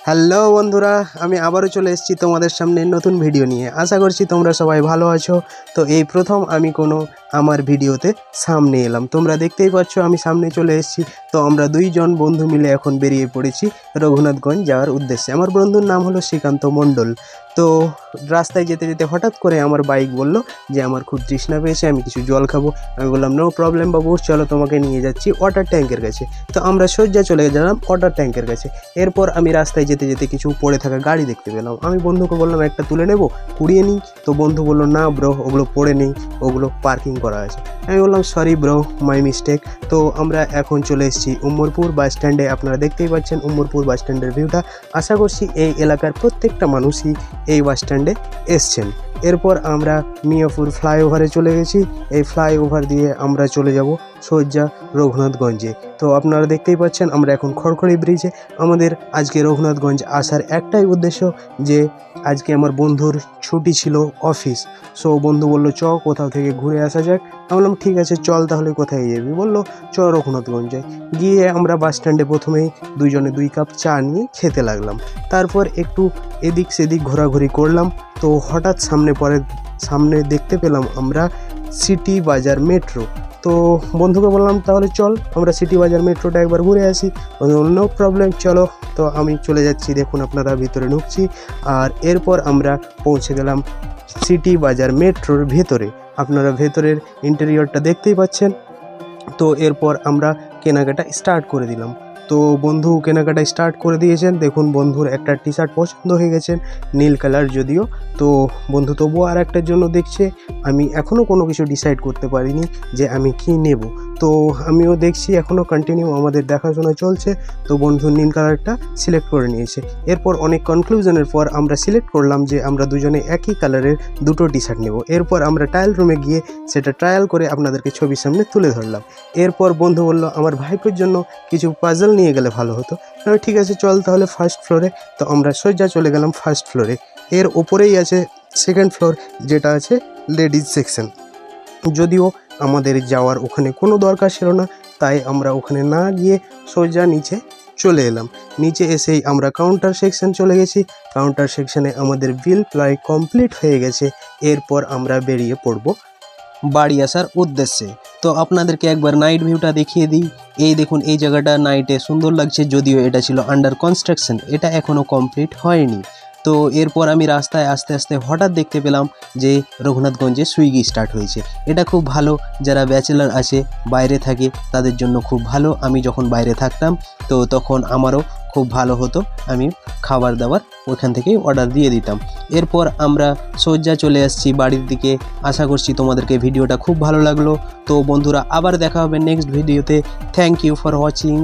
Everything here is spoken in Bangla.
হ্যালো বন্ধুরা, আমি আবারও চলে এসেছি তোমাদের সামনে নতুন ভিডিও নিয়ে। আশা করছি তোমরা সবাই ভালো আছো। তো এই প্রথম আমি আমার ভিডিওতে সামনে এলাম। তোমরা দেখতেই পাচ্ছ আমি সামনে চলে এসেছি। তো আমরা দুইজন বন্ধু মিলে এখন বেরিয়ে পড়েছি রঘুনাথগঞ্জ যাওয়ার উদ্দেশ্যে। আমার বন্ধুর নাম হলো শ্রীকান্ত মণ্ডল। তো রাস্তায় যেতে যেতে হঠাৎ করে আমার বাইক বলল যে আমার খুব তৃষ্ণা পেয়েছে, আমি কিছু জল খাবো। আমি বললাম নো প্রবলেম বাবু, চলো তোমাকে নিয়ে যাচ্ছি ওয়াটার ট্যাঙ্কের কাছে। তো আমরা সোজা চলে গেলাম ওয়াটার ট্যাঙ্কের কাছে। এরপর আমি রাস্তায় যেতে যেতে কিছু পড়ে থাকা গাড়ি দেখতে পেলাম। আমি বন্ধুকে বললাম একটা তুলে নেব, কুড়িয়ে নিই। তো বন্ধু বললো না ব্রো, ওগুলো পড়ে নেই, ওগুলো পার্কিং করা আছে। আমি বললাম সরি ব্রো, মাই মিস্টেক। তো আমরা এখন চলে এসেছি উমরপুর বাস স্ট্যান্ডে। আপনারা দেখতেই পাচ্ছেন উমরপুর বাস স্ট্যান্ডের ভিউটা। আশা করছি এই এলাকার প্রত্যেকটা মানুষই এই বাস স্ট্যান্ডে এসছেন। এরপর আমরা মিয়াপুর ফ্লাইওভারে চলে গেছি। এই ফ্লাইওভার দিয়ে আমরা চলে যাব সোজা রঘুনাথগঞ্জে। তো আপনারা দেখতেই পাচ্ছেন আমরা এখন খড়খড়ি ব্রিজে। আমাদের আজকে রঘুনাথগঞ্জ আসার একটাই উদ্দেশ্য যে আজকে আমার বন্ধুর ছুটি ছিল অফিস। সো বন্ধু বললো চ কোথাও থেকে ঘুরে আসা যাক। আমি বললাম ঠিক আছে চল, তাহলে কোথায় যাবি? বললো চ রঘুনাথগঞ্জে। গিয়ে আমরা বাস স্ট্যান্ডে প্রথমেই দুইজনে 2 কাপ চা নিয়ে খেতে লাগলাম। তারপর একটু এদিক সেদিক ঘোরাঘুরি করলাম। তো হঠাৎ সামনে দেখতে পেলাম আমরা সিটি বাজার মেট্রো। তো বন্ধুকে বললাম তাহলে চল আমরা সিটি বাজার মেট্রোটা একবার ঘুরে আসি। নো প্রবলেম, চলো। তো আমি চলে যাচ্ছি, দেখুন আপনারা ভিতরে ঢুকছি। আর এরপর আমরা পৌঁছে গেলাম সিটি বাজার মেট্রোর ভেতরে। আপনারা ভেতরের ইন্টেরিয়রটা দেখতেই পাচ্ছেন। তো এরপর আমরা কেনাকাটা স্টার্ট করে দিলাম। তো বন্ধু কেনাকাটা স্টার্ট করে দিয়েছেন। দেখুন বন্ধুর একটা টি শার্ট পছন্দ হয়ে গেছেন, নীল কালার যদিও। তো বন্ধু তবুও আর একটার জন্য দেখছে। আমি এখনও কোনো কিছু ডিসাইড করতে পারিনি যে আমি কি নেব। তো আমিও দেখছি, এখনও কন্টিনিউ আমাদের দেখাশোনা চলছে। তো বন্ধু নীল কালারটা সিলেক্ট করে নিয়েছে। এরপর অনেক কনক্লুশনের পর আমরা সিলেক্ট করলাম যে আমরা দুজনে একই কালারের 2টো টি শার্ট নেব। এরপর আমরা ট্রায়াল রুমে গিয়ে সেটা ট্রায়াল করে আপনাদেরকে ছবির সামনে তুলে ধরলাম। এরপর বন্ধু বলল আমার ভাইপোর জন্য কিছু পাজল নিয়ে গেলে ভালো হতো। ঠিক আছে চল তাহলে ফার্স্ট ফ্লোরে। তো আমরা সোজা চলে গেলাম ফার্স্ট ফ্লোরে। এর ওপরেই আছে সেকেন্ড ফ্লোর, যেটা আছে লেডিজ সেকশন। যদিও আমাদের যাওয়ার ওখানে কোনো দরকার ছিল না, তাই আমরা ওখানে না গিয়ে সোজা নিচে চলে এলাম। নিচে এসেই আমরা কাউন্টার সেকশন চলে গেছি। কাউন্টার সেকশনে আমাদের বিল প্রায় কমপ্লিট হয়ে গেছে। এরপর আমরা বেরিয়ে পড়ব বাড়ি আসার উদ্দেশ্যে। তো আপনাদেরকে একবার নাইট ভিউটা দেখিয়ে দিই। এই দেখুন এই জায়গাটা নাইটে সুন্দর লাগছে, যদিও এটা ছিল আন্ডার কনস্ট্রাকশন, এটা এখনও কমপ্লিট হয়নি। তো এরপর আমি রাস্তায় আস্তে আস্তে হঠাৎ দেখতে পেলাম যে রঘুনাথগঞ্জে সুইগি স্টার্ট হয়েছে। এটা খুব ভালো, যারা ব্যাচেলার আছে বাইরে থাকে তাদের জন্য খুব ভালো। আমি যখন বাইরে থাকতাম তো তখন আমারও খুব ভালো হতো, আমি খাবার দাবার ওইখান থেকেই অর্ডার দিয়ে দিতাম। এরপর আমরা সোজা চলে আসছি বাড়ির দিকে। আশা করছি তোমাদেরকে ভিডিওটা খুব ভালো লাগলো। তো বন্ধুরা আবার দেখা হবে নেক্সট ভিডিওতে। Thank you for watching.